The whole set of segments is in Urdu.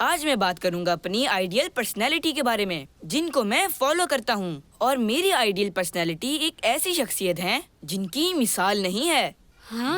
آج میں بات کروں گا اپنی آئیڈیل پرسنالٹی کے بارے میں جن کو میں فالو کرتا ہوں، اور میری آئیڈیل پرسنالٹی ایک ایسی شخصیت ہے جن کی مثال نہیں ہے۔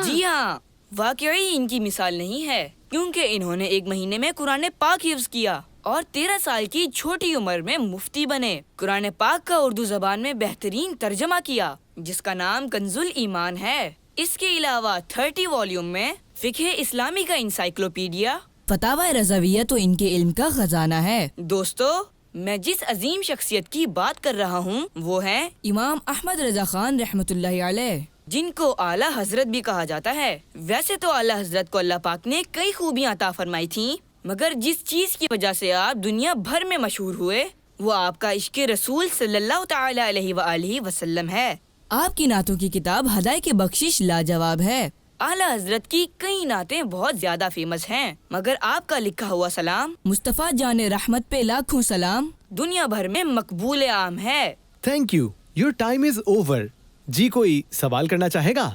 جی ہاں، واقعی ان کی مثال نہیں ہے، کیونکہ انہوں نے 1 مہینے میں قرآن پاک حفظ کیا اور 13 سال کی چھوٹی عمر میں مفتی بنے۔ قرآن پاک کا اردو زبان میں بہترین ترجمہ کیا جس کا نام کنز الایمان ہے۔ اس کے علاوہ 30 والیوم میں فقہ اسلامی کا انسائکلوپیڈیا، فتاوی رضویہ تو ان کے علم کا خزانہ ہے۔ دوستو، میں جس عظیم شخصیت کی بات کر رہا ہوں وہ ہے امام احمد رضا خان رحمۃ اللہ علیہ، جن کو اعلیٰ حضرت بھی کہا جاتا ہے۔ ویسے تو اعلیٰ حضرت کو اللہ پاک نے کئی خوبیاں عطا فرمائی تھیں، مگر جس چیز کی وجہ سے آپ دنیا بھر میں مشہور ہوئے وہ آپ کا عشق رسول صلی اللہ تعالی علیہ وآلہ وسلم ہے۔ آپ کی نعتوں کی کتاب ہدایہ کی بخشش لاجواب ہے۔ اعلیٰ حضرت کی کئی نعتیں بہت زیادہ فیمس ہیں، مگر آپ کا لکھا ہوا سلام مصطفیٰ جان رحمت پہ لاکھوں سلام دنیا بھر میں مقبول عام ہے۔ Thank you, your time is over. جی کوئی سوال کرنا چاہے گا؟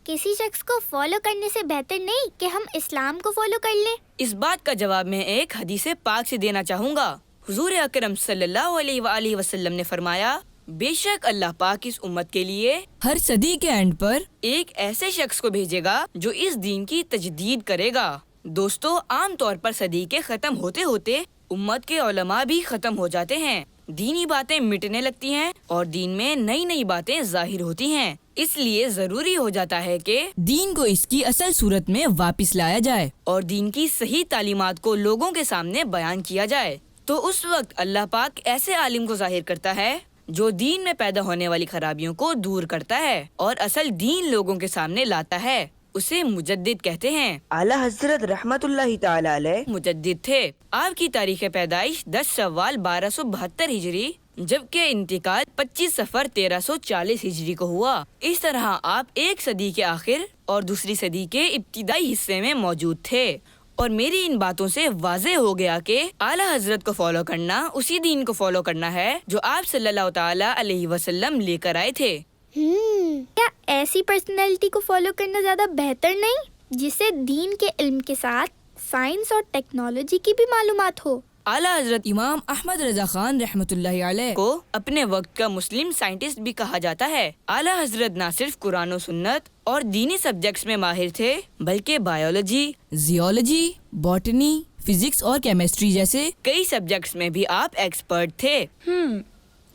کسی شخص کو فالو کرنے سے بہتر نہیں کہ ہم اسلام کو فالو کر لیں؟ اس بات کا جواب میں ایک حدیث پاک سے دینا چاہوں گا۔ حضور اکرم صلی اللہ علیہ وآلہ وسلم نے فرمایا، بے شک اللہ پاک اس امت کے لیے ہر صدی کے اینڈ پر ایک ایسے شخص کو بھیجے گا جو اس دین کی تجدید کرے گا۔ دوستو، عام طور پر صدی کے ختم ہوتے ہوتے امت کے علماء بھی ختم ہو جاتے ہیں، دینی باتیں مٹنے لگتی ہیں اور دین میں نئی نئی باتیں ظاہر ہوتی ہیں۔ اس لیے ضروری ہو جاتا ہے کہ دین کو اس کی اصل صورت میں واپس لایا جائے اور دین کی صحیح تعلیمات کو لوگوں کے سامنے بیان کیا جائے۔ تو اس وقت اللہ پاک ایسے عالم کو ظاہر کرتا ہے جو دین میں پیدا ہونے والی خرابیوں کو دور کرتا ہے اور اصل دین لوگوں کے سامنے لاتا ہے۔ اسے مجدد کہتے ہیں۔ اعلیٰ حضرت رحمت اللہ تعالی علیہ مجدد تھے۔ آپ کی تاریخ پیدائش 10 شوال 1272 ہجری جبکہ انتقال 25 صفر 1340 ہجری کو ہوا۔ اس طرح آپ ایک صدی کے آخر اور دوسری صدی کے ابتدائی حصے میں موجود تھے، اور میری ان باتوں سے واضح ہو گیا کہ اعلیٰ حضرت کو فالو کرنا اسی دین کو فالو کرنا ہے جو آپ صلی اللہ تعالی علیہ وسلم لے کر آئے تھے۔ کیا ایسی پرسنالٹی کو فالو کرنا زیادہ بہتر نہیں جسے دین کے علم کے ساتھ سائنس اور ٹیکنالوجی کی بھی معلومات ہو؟ اعلیٰ حضرت امام احمد رضا خان رحمۃ اللہ علیہ کو اپنے وقت کا مسلم سائنٹسٹ بھی کہا جاتا ہے۔ اعلیٰ حضرت نہ صرف قرآن و سنت اور دینی سبجیکٹس میں ماہر تھے بلکہ بایولوجی، زیولوجی، باٹنی، فزکس اور کیمسٹری جیسے کئی سبجیکٹس میں بھی آپ ایکسپرٹ تھے۔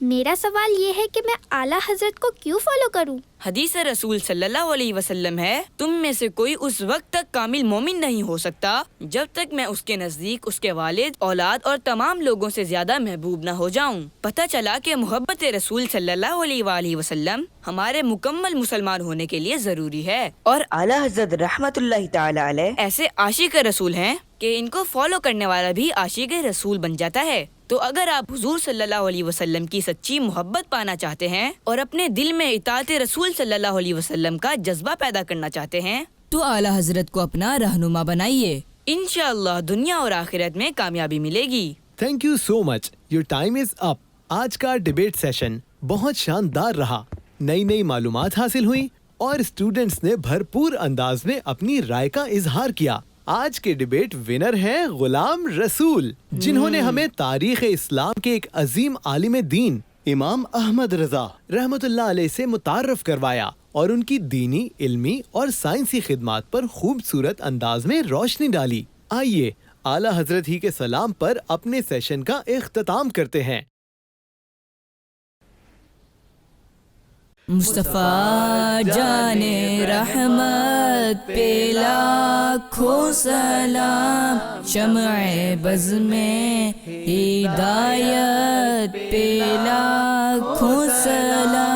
میرا سوال یہ ہے کہ میں اعلیٰ حضرت کو کیوں فالو کروں؟ حدیث رسول صلی اللہ علیہ وسلم ہے، تم میں سے کوئی اس وقت تک کامل مومن نہیں ہو سکتا جب تک میں اس کے نزدیک اس کے والد، اولاد اور تمام لوگوں سے زیادہ محبوب نہ ہو جاؤں۔ پتہ چلا کہ محبت رسول صلی اللہ علیہ وآلہ وسلم ہمارے مکمل مسلمان ہونے کے لیے ضروری ہے، اور اعلیٰ حضرت رحمت اللہ تعالی علیہ ایسے عاشق رسول ہیں کہ ان کو فالو کرنے والا بھی عاشق رسول بن جاتا ہے۔ تو اگر آپ حضور صلی اللہ علیہ وسلم کی سچی محبت پانا چاہتے ہیں اور اپنے دل میں اطاعت رسول صلی اللہ علیہ وسلم کا جذبہ پیدا کرنا چاہتے ہیں تو اعلیٰ حضرت کو اپنا رہنما بنائیے، انشاءاللہ دنیا اور آخرت میں کامیابی ملے گی۔ Thank you so much, your time is up. آج کا ڈیبیٹ سیشن بہت شاندار رہا، نئی نئی معلومات حاصل ہوئی اور اسٹوڈنٹس نے بھرپور انداز میں اپنی رائے کا اظہار کیا۔ آج کے ڈیبیٹ ونر ہیں غلام رسول، جنہوں نے ہمیں تاریخ اسلام کے ایک عظیم عالم دین امام احمد رضا رحمت اللہ علیہ سے متعارف کروایا اور ان کی دینی، علمی اور سائنسی خدمات پر خوبصورت انداز میں روشنی ڈالی۔ آئیے اعلیٰ حضرت ہی کے سلام پر اپنے سیشن کا اختتام کرتے ہیں۔ مصطفیٰ جان رحمت پہ لاکھوں سلام، شمع بز میں ہدایت پہ لاکھوں سلام۔